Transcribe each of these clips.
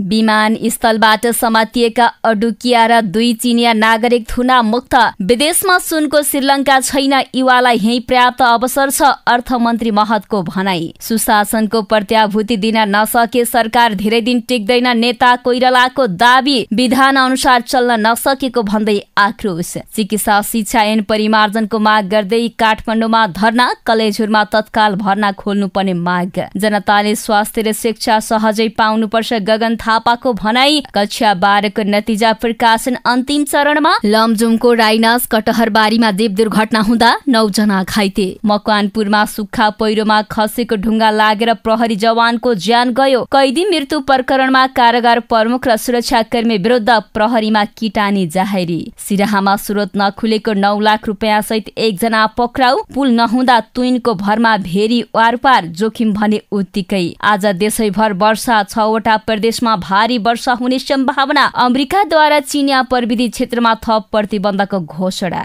विमानस्थलबाट समातिएका अडुकिया र 2 चिनिया नागरिक थुना मुक्त। विदेशमा सुनको श्रीलङ्का छैन, युवालाई यही पर्याप्त अवसर छ, अर्थमन्त्री महतको भनाई। सुशासनको प्रत्याभूति दिन नसके सरकार धेरै दिन टिक्दैन, नेता कोइरालाको दाबी। विधान अनुसार चल्न नसकेको भन्दै आक्रोश। चिकित्सा शिक्षा ऐन परिमार्जनको माग गर्दै काठमाडौँमा धरना, कलेजहरूमा तत्काल भर्ना खोल्नुपर्ने माग। जनताले स्वास्थ्य र शिक्षा सहजै पाउनुपर्छ, गगन थापाको भनाई। कक्षा 12 को नतिजा प्रकाशन अन्तिम चरणमा। लमजुमको राइनास कटहरबारीमा जीव दुर्घटना हुँदा 9 जना घाइते। मकवानपुरमा सुक्खा पहिरोमा खसेको ढुङ्गा लागेर प्रहरी जवानको ज्यान गयो। कैदी मृत्यु प्रकरणमा कारागार प्रमुख र सुरक्षाकर्मी विरुद्ध प्रहरीमा किटानी जाहेरी। सिराहामा स्रोत नखुलेको 9 लाख रुपियाँ सहित 1 जना पक्राउ। पुल नहुँदा तुइनको भरमा भेरी वारपार, जोखिम भने उत्तिकै। आज देशैभर वर्षा, 6 वटा प्रदेशमा भारी वर्षा हुने सम्भावना। अमेरिकाद्वारा चिनिया प्रविधि क्षेत्रमा थप प्रतिबन्धको घोषणा।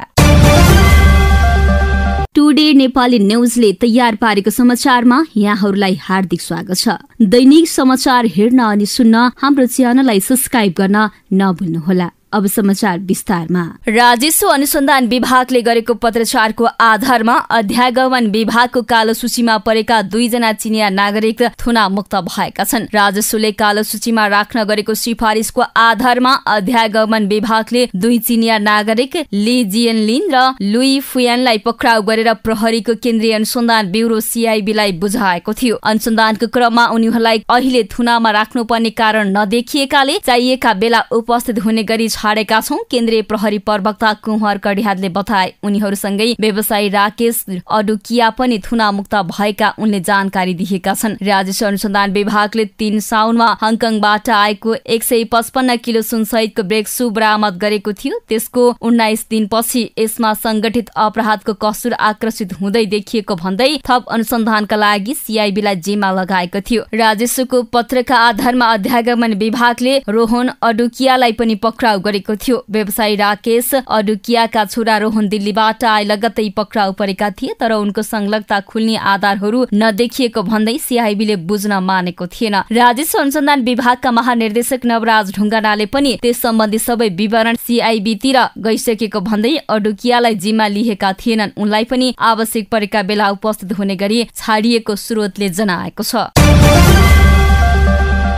टुडे नेपाली न्यूजले तयार पारेको समाचारमा यहाँहरूलाई हार्दिक स्वागत छ। दैनिक समाचार हेर्न अनि सुन्न हाम्रो च्यानललाई सब्स्क्राइब गर्न नभुल्नुहोला। अब समाचार विस्तारमा। राजस्व अनुसन्धान विभागले गरेको पत्रचारको आधारमा अध्यागमन विभागको कालो सूचीमा परेका 2 जना चिनिया नागरिक थुना मुक्त भएका छन्। राजस्वले कालो सूचीमा राख्न गरेको सिफारिसको आधारमा अध्यागमन विभागले 2 चिनिया नागरिक ली जियनलिन र लुई फुयानलाई पक्राउ गरेर प्रहरीको केन्द्रीय अनुसन्धान ब्युरो CIB-लाई बुझाएको थियो। अनुसन्धानको क्रममा उनीहरूलाई अहिले थुनामा राख्नुपर्ने कारण नदेखिएकाले चाहिएका बेला उपस्थित हुने गरी छाडेका छौं, केन्द्रीय प्रहरी प्रवक्ता कुमार कडियालले बताए। उनीहरूसँगै व्यवसायी राकेश अडुकिया पनि थुना मुक्त भएका उनले जानकारी दिएका छन्। राजस्व अनुसन्धान विभागले 3 साउनमा हङकङबाट आएको 155 किलो सुनसहितको ब्रेक सु बरामद गरेको थियो। त्यसको 19 दिनपछि यसमा संगठित अपराधको कसुर आकर्षित हुँदै देखिएको भन्दै थप अनुसन्धानका लागि CIB-लाई जिम्मा लगाएको थियो। राजस्वको पत्रका आधारमा अध्यागमन विभागले रोहन अडुकियालाई पनि पक्राउ गरेको थियो। व्यवसायी राकेश अडुकियाका छोरा रोहन दिल्लीबाट आए लगत्तै पक्राउ परेका थिए, तर उनको संलग्नता खुल्ने आधारहरू नदेखिएको भन्दै CIB-ले बुझ्न मानेको थिएन। राजस्व अनुसन्धान विभागका महानिर्देशक नवराज ढुङ्गानाले पनि त्यस सम्बन्धी सबै विवरण CIB-तिर गइसकेको भन्दै अडुकियालाई जिम्मा लिएका थिएनन्, उनलाई पनि आवश्यक परेका बेला उपस्थित हुने गरी छाडिएको स्रोतले जनाएको छ।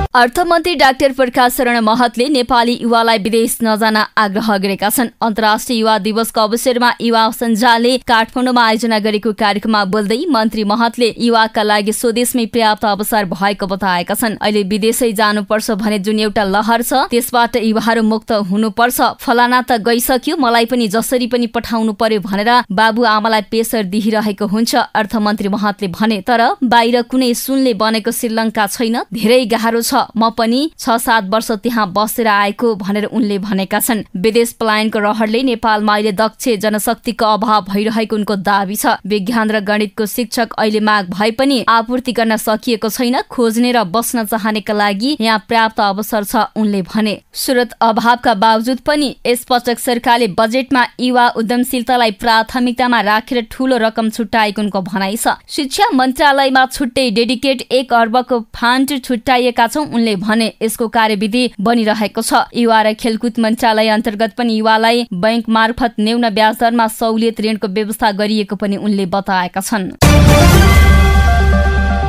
अर्थमन्त्री डाक्टर प्रकाश शरण महतले नेपाली युवालाई विदेश नजान आग्रह गरेका छन्। अन्तर्राष्ट्रिय युवा दिवसको अवसरमा युवा सञ्जालले काठमाडौँमा आयोजना गरेको कार्यक्रममा बोल्दै मन्त्री महतले युवाका लागि स्वदेशमै पर्याप्त अवसर भएको बताएका छन्। अहिले विदेशै जानुपर्छ भने जुन एउटा लहर छ त्यसबाट युवाहरू मुक्त हुनुपर्छ। फलाना त गइसक्यो, मलाई पनि जसरी पनि पठाउनु पर्यो भनेर बाबुआमालाई प्रेसर दिइरहेको हुन्छ, अर्थमन्त्री महतले भने। तर बाहिर कुनै सुनले बनेको श्रीलङ्का छैन, धेरै गाह्रो छ। म पनि 6-7 वर्ष त्यहाँ बसेर आएको भनेर उनले भनेका छन्। विदेश पलायनको रहरले नेपालमा अहिले दक्ष जनशक्तिको अभाव भइरहेको उनको दाबी छ। विज्ञान र गणितको शिक्षक अहिले माग भए पनि आपूर्ति गर्न सकिएको छैन। खोज्ने र बस्न चाहनेका लागि यहाँ पर्याप्त अवसर छ उनले भने। स्रोत अभावका बावजुद पनि यसपटक सरकारले बजेटमा युवा उद्यमशीलतालाई प्राथमिकतामा राखेर ठूलो रकम छुट्याएको उनको भनाइ छ। शिक्षा मन्त्रालयमा छुट्टै डेडिकेट 1 अर्बको फन्ड छुट्याइएका छौं उनले भने। यसको कार्यविधि बनिरहेको छ। युवा र खेलकुद मन्त्रालय अन्तर्गत पनि युवालाई बैंक मार्फत न्यून ब्याज दरमा सहुलियत ऋणको व्यवस्था गरिएको पनि उनले बताएका छन्।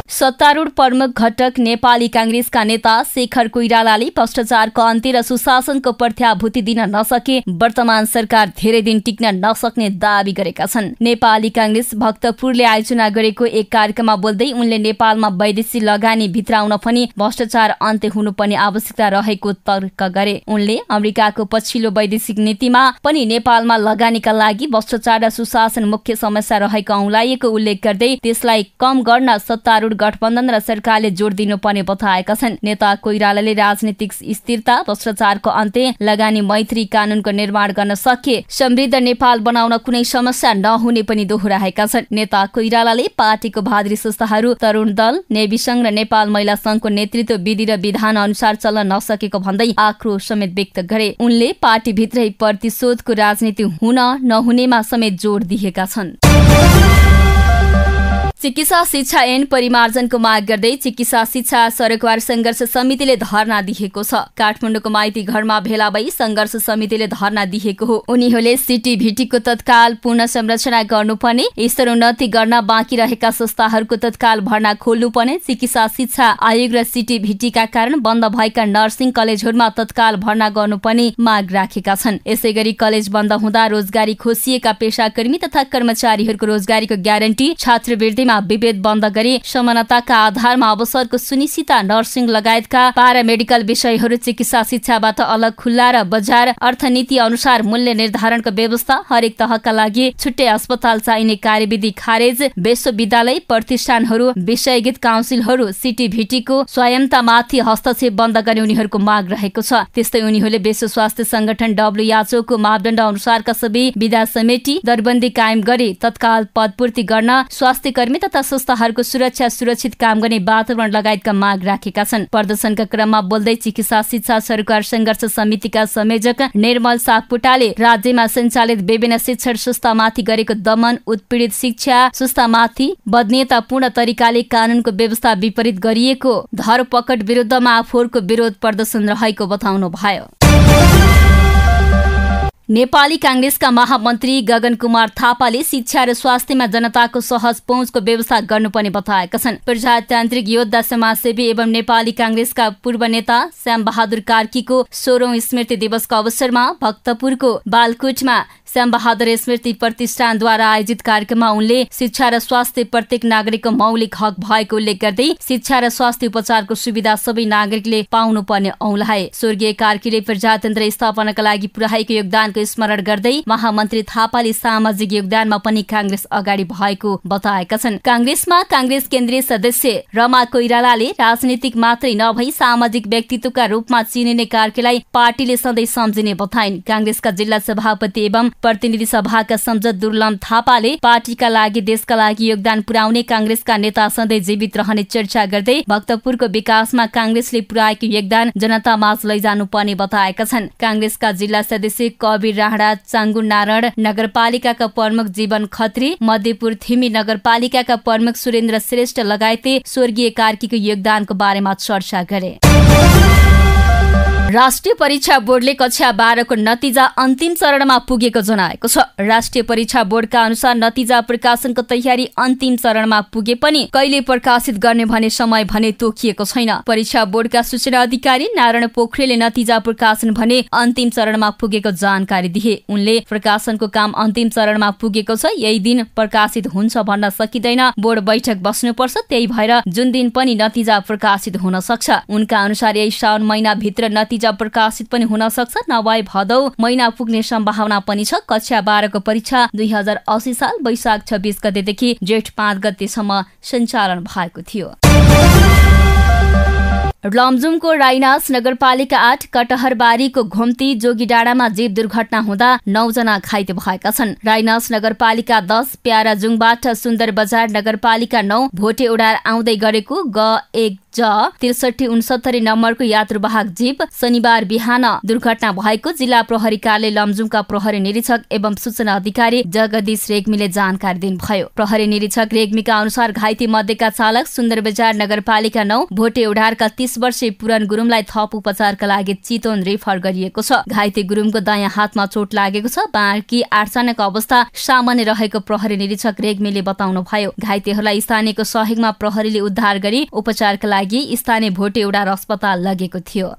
सत्तारूढ प्रमुख घटक नेपाली कांग्रेसका नेता शेखर कोइरालाले भ्रष्टाचारको अन्त्य र सुशासनको प्रत्याभूति दिन नसके वर्तमान सरकार धेरै दिन टिक्न नसक्ने दावी गरेका छन्। नेपाली कांग्रेस भक्तपुरले आयोजना गरेको एक कार्यक्रममा बोल्दै उनले नेपालमा वैदेशिक लगानी भित्राउन पनि भ्रष्टाचार अन्त्य हुनुपर्ने आवश्यकता रहेको तर्क गरे। उनले अमेरिकाको पछिल्लो वैदेशिक नीतिमा पनि नेपालमा लगानीका लागि भ्रष्टाचार र सुशासन मुख्य समस्या रहेको औँल्याएको उल्लेख गर्दै त्यसलाई कम गर्न सत्तारूढ गठबन्धन र सरकारले जोड दिनुपर्ने बताएका छन्। नेता कोइरालाले राजनीतिक स्थिरता, भ्रष्टाचारको अन्त्य, लगानी मैत्री कानूनको निर्माण गर्न सके समृद्ध नेपाल बनाउन कुनै समस्या नहुने पनि दोहोर्याएका छन्। नेता कोइरालाले पार्टीको भाद्री संस्थाहरू तरुण दल, नेवी संघ र नेपाल महिला संघको नेतृत्व विधि र विधान अनुसार चल्न नसकेको भन्दै आक्रोश समेत व्यक्त गरे। उनले पार्टीभित्रै प्रतिशोधको राजनीति हुन नहुनेमा समेत जोड दिएका छन्। चिकित्सा शिक्षा ऐन परिमार्जनको माग गर्दै चिकित्सा शिक्षा सरकार संघर्ष समितिले धरना दिएको छ। काठमाडौँको माइती घरमा भेला भई संघर्ष समितिले धरना दिएको हो। उनीहरूले सिटिभिटीको तत्काल पुनः संरचना गर्नुपर्ने, स्तरोन्नति गर्न बाँकी रहेका संस्थाहरूको तत्काल भर्ना खोल्नुपर्ने, चिकित्सा शिक्षा आयोग र सिटिभिटीका कारण बन्द भएका नर्सिङ कलेजहरूमा तत्काल भर्ना गर्नुपर्ने माग राखेका छन्। यसैगरी कलेज बन्द हुँदा रोजगारी खोसिएका पेशाकर्मी तथा कर्मचारीहरूको रोजगारीको ग्यारेन्टी, छात्रवृत्तिमा विभेद बन्द गरी समानताका आधारमा अवसरको सुनिश्चितता, नर्सिङ लगायतका पारामेडिकल विषयहरू चिकित्सा शिक्षाबाट अलग खुल्ला र बजार अर्थनीति अनुसार मूल्य निर्धारणको व्यवस्था, हरेक तहका लागि छुट्टै अस्पताल चाहिने कार्यविधि खारेज, विश्वविद्यालय प्रतिष्ठानहरू, विषयगत काउन्सिलहरू सिटिभिटीको स्वायत्ततामाथि हस्तक्षेप बन्द गर्ने उनीहरूको माग रहेको छ। त्यस्तै उनीहरूले विश्व स्वास्थ्य संगठन WHO को मापदण्ड अनुसारका सबै विधा समेटी दरबन्दी कायम गरी तत्काल पदपूर्ति गर्न, स्वास्थ्य कर्मी तथा संस्थाहरूको सुरक्षा, सुरक्षित काम गर्ने वातावरण लगायतका माग राखेका छन्। प्रदर्शनका क्रममा बोल्दै चिकित्सा शिक्षा सरकार संघर्ष समितिका संयोजक निर्मल सापकोटाले राज्यमा सञ्चालित विभिन्न शिक्षण संस्थामाथि गरेको दमन, उत्पीडित शिक्षा संस्थामाथि बदनीयतापूर्ण तरिकाले कानूनको व्यवस्था विपरीत गरिएको धरपकड विरुद्धमा आफूहरूको विरोध प्रदर्शन रहेको बताउनु भयो। नेपाली कांग्रेसका महामन्त्री गगन कुमार थापाले शिक्षा र स्वास्थ्यमा जनताको सहज पहुँचको व्यवस्था गर्नुपर्ने बताएका छन्। प्रजातान्त्रिक योद्धा, समाजसेवी एवं नेपाली कांग्रेसका पूर्व नेता श्याम बहादुर कार्कीको 16औं स्मृति दिवसको अवसरमा भक्तपुरको बालकुटमा श्याम बहादुर स्मृति प्रतिष्ठानद्वारा आयोजित कार्यक्रममा उनले शिक्षा र स्वास्थ्य प्रत्येक नागरिकको मौलिक हक भएको उल्लेख गर्दै शिक्षा र स्वास्थ्य उपचारको सुविधा सबै नागरिकले पाउनुपर्ने औँल्याए। स्वर्गीय कार्कीले प्रजातन्त्र स्थापनाका लागि पुर्याएको योगदानको स्मरण गर्दै महामन्त्री थापाले सामाजिक योगदानमा पनि कांग्रेस अगाडि भएको बताएका छन्। कांग्रेसमा कांग्रेस केन्द्रीय सदस्य रमा कोइरालाले राजनीतिक मात्रै नभई सामाजिक व्यक्तित्वका रूपमा चिनिने कार्कीलाई पार्टीले सधैँ सम्झिने बताइन्। कांग्रेसका जिल्ला सभापति एवं प्रतिनिधि सभाका संसद दुर्लम थापाले पार्टीका लागि, देशका लागि योगदान पुर्याउने कांग्रेसका नेता सधैँ जीवित रहने चर्चा गर्दै भक्तपुरको विकासमा कांग्रेसले पुर्याएको योगदान जनतामाझ लैजानु पर्ने बताएका छन्। कांग्रेसका जिल्ला सदस्य कवीर राणा, चाङ्गु नारायण नगरपालिकाका प्रमुख जीवन खत्री, मध्यपुर थिमी नगरपालिकाका प्रमुख सुरेन्द्र श्रेष्ठ लगायतले स्वर्गीय कार्कीको योगदानको बारेमा चर्चा गरे। राष्ट्रिय परीक्षा बोर्डले कक्षा 12 को नतिजा अन्तिम चरणमा पुगेको जनाएको छ। राष्ट्रिय परीक्षा बोर्डका अनुसार नतिजा प्रकाशनको तयारी अन्तिम चरणमा पुगे पनि कहिले प्रकाशित गर्ने भने समय भने तोकिएको छैन। परीक्षा बोर्डका सूचना अधिकारी नारायण पोखरेलले नतिजा प्रकाशन भने अन्तिम चरणमा पुगेको जानकारी दिए। उनले प्रकाशनको काम अन्तिम चरणमा पुगेको छ, यही दिन प्रकाशित हुन्छ भन्न सकिँदैन, बोर्ड बैठक बस्नुपर्छ, त्यही भएर जुन दिन पनि नतिजा प्रकाशित हुन सक्छ। उनका अनुसार यही साउन महिनाभित्र नतिजा प्रकाशित पनि हुन सक्छ, नभए भदौ महिना पुग्ने सम्भावना पनि छ। कक्षा 12 को परीक्षा 2080 साल वैशाख 26 गतेदेखि जेठ 5 गतेसम्म सञ्चालन भएको थियो। लमजुङको राइनास नगरपालिका 8 कटहरबारीको घुम्ती जोगीडाँडामा जीव दुर्घटना हुँदा 9 जना घाइते भएका छन्। राइनास नगरपालिका 10 प्याराजुङबाट सुन्दर बजार नगरपालिका 9 भोटे उडार आउँदै गरेको G1 6369 नम्बरको यात्रुवाहक जीव शनिबार बिहान दुर्घटना भएको जिल्ला प्रहरी कार्यालय लमजुङका प्रहरी निरीक्षक एवं सूचना अधिकारी जगदीश रेग्मीले जानकारी दिनुभयो। प्रहरी निरीक्षक रेग्मीका अनुसार घाइते मध्येका चालक सुन्दर बजार नगरपालिका 9 भोटे उडारका 30 वर्षीय पुरन गुरुङलाई थप उपचारका लागि चितवन रेफर गरिएको छ। घाइते गुरुङको दायाँ हातमा चोट लागेको छ। बाँकी 8 जनाको अवस्था सामान्य रहेको प्रहरी निरीक्षक रेग्मीले बताउनु भयो। घाइतेहरूलाई स्थानीयको सहयोगमा प्रहरीले उद्धार गरी उपचारका लागि स्थानीय भोटे उडार अस्पताल लगेको थियो।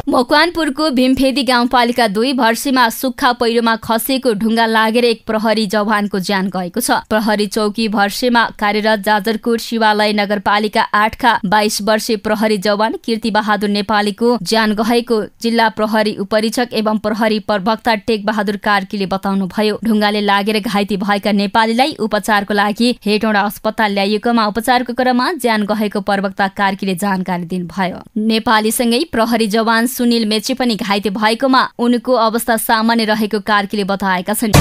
मकवानपुरको भीमफेदी गाउँपालिका 2 भर्सीमा सुक्खा पहिरोमा खसेको ढुङ्गा लागेर एक प्रहरी जवानको ज्यान गएको छ। प्रहरी चौकी भर्सीमा कार्यरत जाजरकोट शिवालय नगरपालिका 8 का 22 वर्षीय प्रहरी जवान कीर्ति बहादुर नेपालीको ज्यान गएको जिल्ला प्रहरी उपरीक्षक एवं प्रहरी प्रवक्ता टेक बहादुर कार्कीले बताउनु भयो। ढुङ्गाले लागेर घाइते भएका नेपालीलाई उपचारको लागि हेटौँडा अस्पताल ल्याइएकोमा उपचारको क्रममा ज्यान गएको प्रवक्ता कार्कीले जानकारी दिनुभयो। नेपालीसँगै प्रहरी जवान सुनिल मेची पनि घाइते भएकोमा उनको अवस्था सामान्य रहेको कार्कीले बताएका छन्।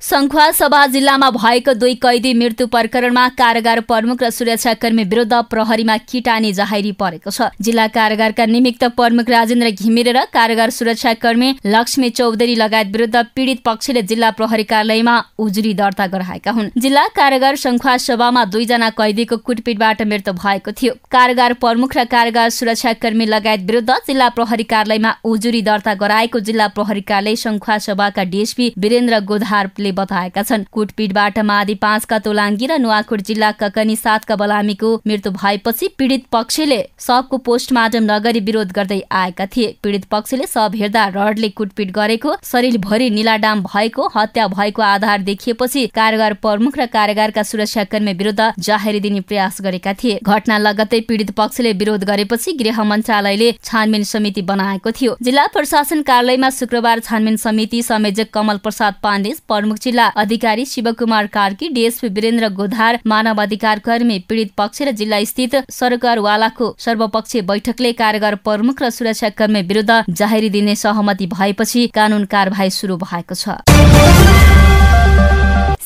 सङ्खुवासभा जिल्लामा भएको 2 कैदी मृत्यु प्रकरणमा कारागार प्रमुख र सुरक्षाकर्मी विरुद्ध प्रहरीमा किटानी जाहेरी परेको छ। जिल्ला कारागारका निमित्त प्रमुख राजेन्द्र घिमिरे र कारागार सुरक्षाकर्मी लक्ष्मी चौधरी लगायत विरुद्ध पीडित पक्षले जिल्ला प्रहरी कार्यालयमा उजुरी दर्ता गराएका हुन्। जिल्ला कारागार सङ्खुवासभामा 2 जना कैदीको कुटपिटबाट मृत्यु भएको थियो। कारागार प्रमुख र कारागार सुरक्षाकर्मी लगायत विरुद्ध जिल्ला प्रहरी कार्यालयमा उजुरी दर्ता गराएको जिल्ला प्रहरी कार्यालय सङ्खुवासभाका डीएसपी वीरेन्द्र गोधारले बताएका छन्। कुटपिटबाट मादी 5 का तोलाङ्गी र नुवाकोट जिल्ला ककनी 7 का बलामीको मृत्यु भएपछि पीडित पक्षले शवको पोस्टमार्टम नगरी विरोध गर्दै आएका थिए। पीडित पक्षले शव हेर्दा रडले कुटपिट गरेको, शरीरभरि निलाडाम भएको, हत्या भएको आधार देखिएपछि कारागार प्रमुख र कारागारका सुरक्षाकर्मी विरुद्ध जाहेरी दिने प्रयास गरेका थिए। घटना लगत्तै पीडित पक्षले विरोध गरेपछि गृह मन्त्रालयले छानबिन समिति बनाएको थियो। जिल्ला प्रशासन कार्यालयमा शुक्रबार छानबिन समिति संयोजक कमल प्रसाद पाण्डे, प्रमुख जिल्ला अधिकारी शिवकुमार कार्की, डीएसपी वीरेन्द्र गोधार, मानव अधिकार कर्मी, पीडित पक्ष र जिल्ला स्थित सरकारवालाको सर्वपक्षीय बैठकले कारागार प्रमुख र सुरक्षाकर्मी विरुद्ध जाहेरी दिने सहमति भएपछि कानून कारबाही सुरु भएको छ।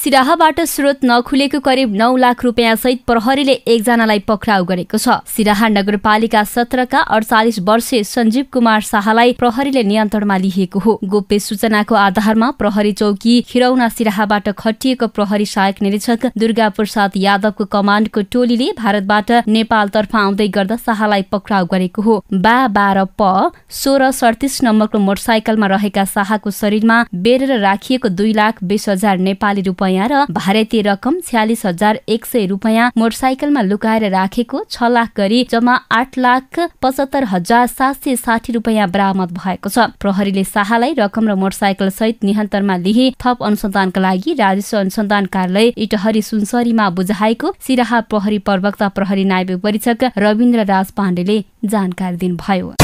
सिराहाबाट स्रोत नखुलेको करिब 9 लाख रुपियाँ सहित प्रहरीले 1 जनालाई पक्राउ गरेको छ। सिराहा नगरपालिका 17 का 48 वर्षीय सञ्जीव कुमार शाहलाई प्रहरीले नियन्त्रणमा लिएको हो। गोप्य सूचनाको आधारमा प्रहरी चौकी खिरौना सिराहाबाट खटिएको प्रहरी सहायक निरीक्षक दुर्गा प्रसाद यादवको कमान्डको टोलीले भारतबाट नेपालतर्फ आउँदै गर्दा शाहलाई पक्राउ गरेको हो। 12 प 1637 नम्बरको मोटरसाइकलमा रहेका शाहको शरीरमा बेरेर राखिएको 2,20,000 नेपाली रुपियाँ र भारतीय रकम 46,100 रुपियाँ मोटरसाइकलमा लुकाएर राखेको 6 लाख गरी जम्मा 8,75,760 रुपियाँ बरामद भएको छ। प्रहरीले शाहलाई रकम र मोटरसाइकल सहित नियन्त्रणमा लिई थप अनुसन्धानका लागि राजस्व अनुसन्धान कार्यालय इटहरी सुनसरीमा बुझाएको सिराहा प्रहरी प्रवक्ता प्रहरी नायब परीक्षक रविन्द्र राज पाण्डेले जानकारी दिनुभयो।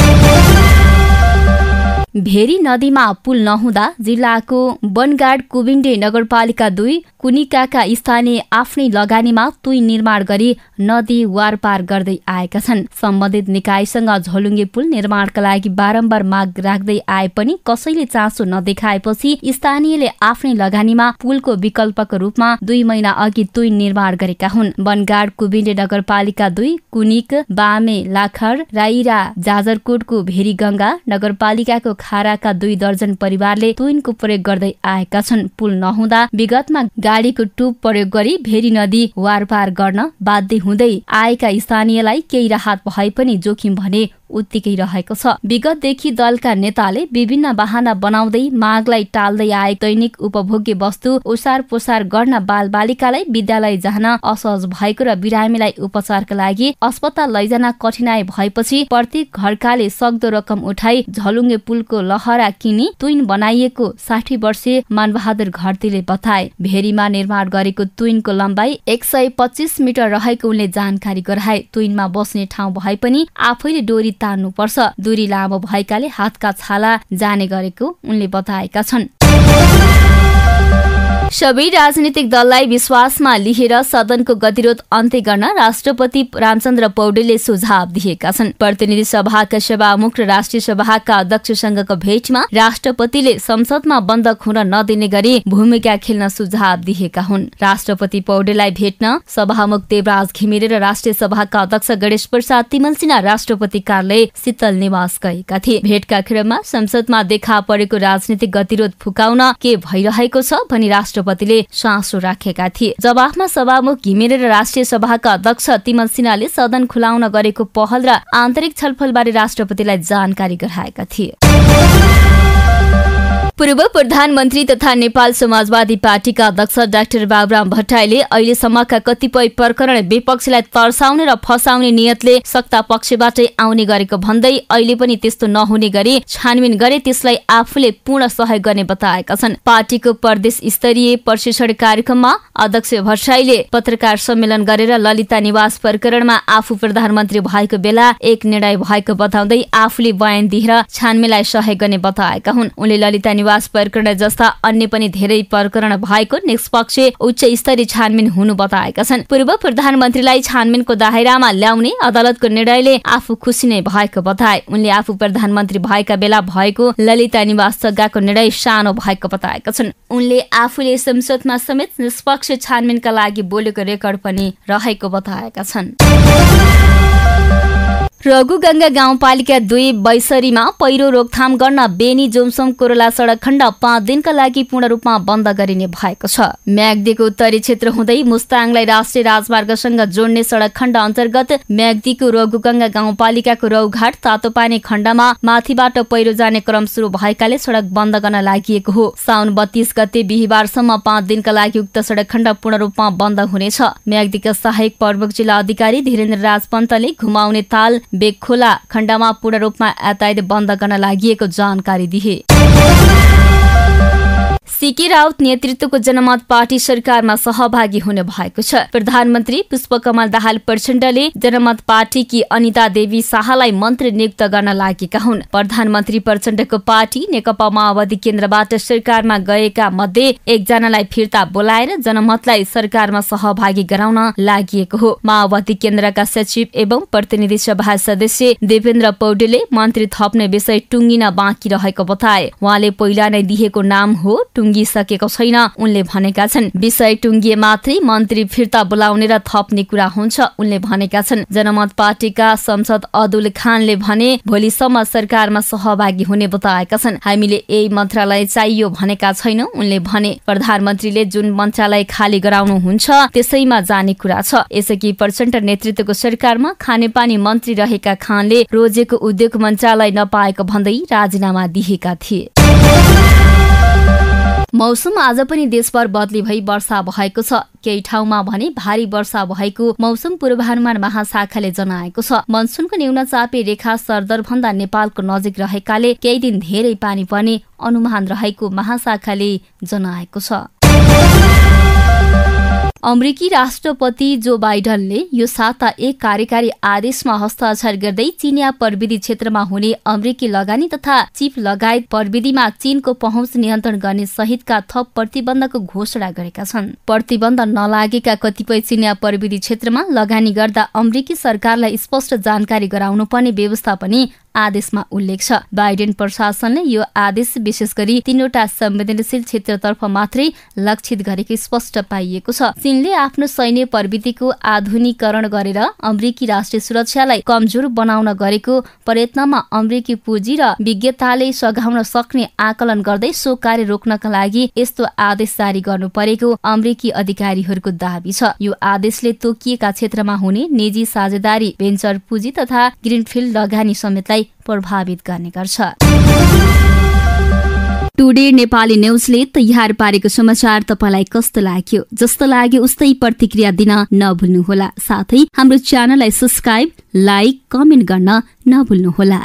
भेरी नदीमा पुल नहुँदा जिल्लाको बनगाड कुबिन्डे नगरपालिका 2 कुनिकाका स्थानीय आफ्नै लगानीमा तुई निर्माण गरी नदी वारपार गर्दै आएका छन्। सम्बन्धित निकायसँग झोलुङ्गे पुल निर्माणका लागि बारम्बार माग राख्दै आए पनि कसैले चासो नदेखाएपछि स्थानीयले आफ्नै लगानीमा पुलको विकल्पको रूपमा 2 महिना अघि तुई निर्माण गरेका हुन्। बनगाड कुबिन्डे नगरपालिका 2 कुनिक, बामे, लाखर, राइरा, जाजरकोटको भेरी गंगा नगरपालिकाको खाराका 2 दर्जन परिवारले तुइनको प्रयोग गर्दै आएका छन्। पुल नहुँदा विगतमा गाडीको टुब प्रयोग गरी भेरी नदी वारपार गर्न बाध्य हुँदै आएका स्थानीयलाई केही राहत भए पनि जोखिम भने उत्तिकै रहेको छ। विगतदेखि दलका नेताले विभिन्न बहाना बनाउँदै मागलाई टाल्दै आए। दैनिक उपभोग्य वस्तु ओसार पोसार गर्न बाल बालिकालाई विद्यालय जान असहज भएको र बिरामीलाई उपचारका लागि अस्पताल लैजान कठिनाई भएपछि प्रत्येक घरकाले सक्दो रकम उठाई झलुङ्गे पुलको लहरा किनी तुइन बनाइएको 60 वर्षीय मानबहादुर घरतीले बताए। भेरीमा निर्माण गरेको तुइनको लम्बाई 125 मिटर रहेको उनले जानकारी गराए। तुइनमा बस्ने ठाउँ भए पनि आफैले डोरी तान्नु पर्छ। दूरी लामो भएकाले हातका छाला जाने गरेको उनले बताएका छन्। सबै राजनीतिक दललाई विश्वासमा लिएर सदनको गतिरोध अन्त्य गर्न राष्ट्रपति रामचन्द्र पौडेलले सुझाव दिएका छन्। प्रतिनिधि सभाका सभामुख र राष्ट्रिय सभाका अध्यक्षसँगको भेटमा राष्ट्रपतिले संसदमा बन्द हुन नदिने गरी भूमिका खेल्न सुझाव दिएका हुन्। राष्ट्रपति पौडेललाई भेट्न सभामुख देवराज घिमिरे र राष्ट्रिय सभाका अध्यक्ष गणेश प्रसाद तिमल्सिना राष्ट्रपति कार्यालय शीतल निवास गएका थिए। भेटका क्रममा संसदमा देखा परेको राजनीतिक गतिरोध फुकाउन के भइरहेको छ भनी राष्ट्रपतिले चासो राखेका थिए। जवाफमा सभामुख घिमिरे र राष्ट्रिय सभाका अध्यक्ष तिमल सिन्हाले सदन खुलाउन गरेको पहल र आन्तरिक छलफलबारे राष्ट्रपतिलाई जानकारी गराएका थिए। पूर्व प्रधानमन्त्री तथा नेपाल समाजवादी पार्टीका अध्यक्ष डाक्टर बाबुराम भट्टराईले अहिलेसम्मका कतिपय प्रकरण विपक्षीलाई तर्साउने र फसाउने नियतले सत्ता पक्षबाटै आउने गरेको भन्दै अहिले पनि त्यस्तो नहुने गरी छानबिन गरे त्यसलाई आफूले पूर्ण सहयोग गर्ने बताएका छन्। पार्टीको प्रदेश स्तरीय प्रशिक्षण कार्यक्रममा अध्यक्ष भट्टराईले पत्रकार सम्मेलन गरेर ललिता निवास प्रकरणमा आफू प्रधानमन्त्री भएको बेला एक निर्णय भएको बताउँदै आफूले बयान दिएर छानबिनलाई सहयोग गर्ने बताएका हुन्। उनले ललिता निवास प्रकरण जस्ता अन्य पनि धेरै प्रकरण भएको निष्पक्ष उच्च स्तरीय छानबिन हुनु बताएका छन्। पूर्व प्रधानमन्त्रीलाई छानबिनको दायरामा ल्याउने अदालतको निर्णयले आफू खुसी नै भएको बताए। उनले आफू प्रधानमन्त्री भएका बेला भएको ललिता निवास जग्गाको निर्णय सानो भएको बताएका छन्। उनले आफूले संसदमा समेत निष्पक्ष छानबिनका लागि बोलेको रेकर्ड पनि रहेको बताएका छन्। रघुगंगा गाउँपालिका 2 बैसरीमा पहिरो रोकथाम गर्न बेनी जोमसोम कोरोला सडक खण्ड 5 दिनका लागि पूर्ण रूपमा बन्द गरिने भएको छ। म्याग्दीको उत्तरी क्षेत्र हुँदै मुस्ताङलाई राष्ट्रिय राजमार्गसँग जोड्ने सडक खण्ड अन्तर्गत म्याग्दीको रघुगंगा गाउँपालिकाको रौघाट तातोपानी खण्डमा माथिबाट पहिरो जाने क्रम सुरु भएकाले सडक बन्द गर्न लागि हो। साउन 32 गते बिहीबारसम्म 5 दिनका लागि उक्त सडक खण्ड पूर्ण रूपमा बन्द हुनेछ। म्याग्दीका सहायक प्रमुख जिल्ला अधिकारी धीरेन्द्र राज पन्तले घुमाउने ताल बेखोला खण्डमा पूर्ण रूपमा यातायात बन्द गर्न लागि जानकारी दिए। सीके राउत नेतृत्वको जनमत पार्टी सरकारमा सहभागी हुने भएको छ। प्रधानमन्त्री पुष्पकमल दाहाल प्रचण्डले जनमत पार्टीकी अनिता देवी शाहलाई मन्त्री नियुक्त गर्न लागेका हुन्। प्रधानमन्त्री प्रचण्डको पार्टी नेकपा माओवादी केन्द्रबाट सरकारमा गएका मध्ये एकजनालाई फिर्ता बोलाएर जनमतलाई सरकारमा सहभागी गराउन लागि हो। माओवादी केन्द्रका सचिव एवं प्रतिनिधि सभा सदस्य देवेन्द्र पौडेलले मन्त्री थप्ने विषय टुङ्गिन बाँकी रहेको बताए। उहाँले पहिला नै दिएको नाम हो टुङ्गिसकेको छैन उनले भनेका छन्। विषय टुङ्गिए मात्रै मन्त्री फिर्ता बोलाउने र थप्ने कुरा हुन्छ उनले भनेका छन्। जनमत पार्टीका संसद अदुल खानले भने भोलिसम्म सरकारमा सहभागी हुने बताएका छन्। हामीले यही मन्त्रालय चाहियो भनेका छैनौं उनले भने। प्रधानमन्त्रीले जुन मन्त्रालय खाली गराउनुहुन्छ त्यसैमा जाने कुरा छ। यसअघि प्रचण्ड नेतृत्वको सरकारमा खानेपानी मन्त्री रहेका खानले रोजेको उद्योग मन्त्रालय नपाएको भन्दै राजीनामा दिएका थिए। मौसम आज पनि देशभर बदली भई वर्षा भएको छ। केही ठाउँमा भने भारी वर्षा भएको मौसम पूर्वानुमान महाशाखाले जनाएको छ। मनसुनको न्यूनचापे रेखा सरदरभन्दा नेपालको नजिक रहेकाले केही दिन धेरै पानी पर्ने अनुमान रहेको महाशाखाले जनाएको छ। अमेरिकी राष्ट्रपति जो बाइडनले यो साता एक कार्यकारी आदेशमा हस्ताक्षर गर्दै चीनिया प्रविधि क्षेत्रमा हुने अमेरिकी लगानी तथा चिप लगायत प्रविधिमा चीनको पहुँच नियन्त्रण गर्ने सहितका थप प्रतिबन्धको घोषणा गरेका छन्। प्रतिबन्ध नलागेका कतिपय चीनिया प्रविधि क्षेत्रमा लगानी गर्दा अमेरिकी सरकारलाई स्पष्ट जानकारी गराउनु पर्ने व्यवस्था पनि आदेशमा उल्लेख छ। बाइडेन प्रशासनले यो आदेश विशेष गरी 3वटा संवेदनशील क्षेत्रतर्फ मात्रै लक्षित गरेको स्पष्ट पाइएको छ। चीनले आफ्नो सैन्य प्रविधिको आधुनिकीकरण गरेर अमेरिकी राष्ट्रिय सुरक्षालाई कमजोर बनाउन गरेको प्रयत्नमा अमेरिकी पुँजी र विज्ञताले सघाउन सक्ने आकलन गर्दै सो कार्य रोक्नका लागि यस्तो आदेश जारी गर्नु परेको अमेरिकी अधिकारीहरूको दाबी छ। यो आदेशले तोकिएका क्षेत्रमा हुने निजी साझेदारी भेन्चर पुँजी तथा ग्रीनफिल्ड लगानी समेतलाई प्रभावित गर्ने गर्छ। टुडे नेपाली न्यूजले तयार पारेको समाचार तपाईलाई कस्तो लाग्यो? जस्तो लाग्यो उस्तै प्रतिक्रिया दिन नभुल्नुहोला। साथै हाम्रो च्यानललाई सब्स्क्राइब, लाइक, कमेन्ट गर्न नभुल्नुहोला।